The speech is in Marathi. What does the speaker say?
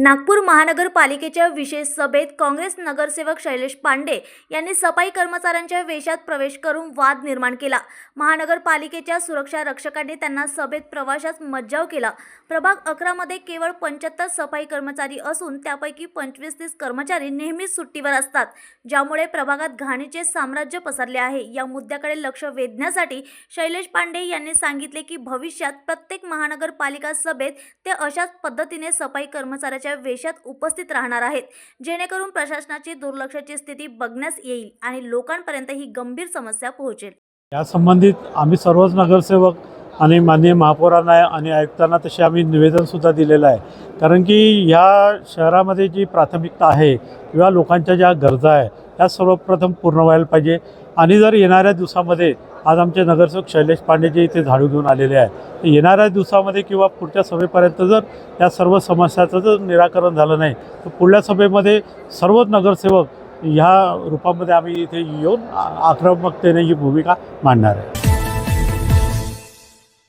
नागपूर महानगरपालिकेच्या विशेष सभेत काँग्रेस नगरसेवक शैलेश पांडे यांनी सफाई कर्मचाऱ्यांच्या वेशात प्रवेश करून वाद निर्माण केला। महानगरपालिकेच्या सुरक्षा रक्षकांनी त्यांना सभेत प्रवेशास मज्जाव केला। प्रभाग 11 मध्ये केवळ 75 सफाई कर्मचारी असून त्यापैकी 25-30 कर्मचारी नेहमीच सुट्टीवर असतात, ज्यामुळे प्रभागात घाणीचे साम्राज्य पसरले आहे। या मुद्द्याकडे लक्ष वेधण्यासाठी शैलेश पांडे यांनी सांगितले की भविष्यात प्रत्येक महानगरपालिका सभेत ते अशाच पद्धतीने सफाई कर्मचाऱ्यांच्या वेशात उपस्थित राहणार आहेत, जेणेकरून प्रशासनाची दुर्लक्षाची स्थिती बघण्यास येईल आणि लोकांपर्यंत ही गंभीर समस्या पोहोचेल। या संबंधित आम्ही सर्वच नगरसेवक आणि माननीय महापौरांना आणि आयुक्तांना तसे आम्ही निवेदन सुद्धा दिलेलं आहे, कारण की ह्या शहरामध्ये जी प्राथमिकता आहे किंवा लोकांच्या ज्या गरजा आहे त्या सर्वप्रथम पूर्ण व्हायला पाहिजे। आणि जर येणाऱ्या दिवसामध्ये आज आमचे नगरसेवक शैलेश पांडे जे इथे झाडू घेऊन आलेले आहे, तर येणाऱ्या दिवसामध्ये किंवा पुढच्या सभेपर्यंत जर या सर्व समस्याचं जर निराकरण झालं नाही तर पुढल्या सभेमध्ये सर्वच नगरसेवक ह्या रूपामध्ये आम्ही इथे येऊन आक्रमकतेने ही भूमिका मांडणार आहे।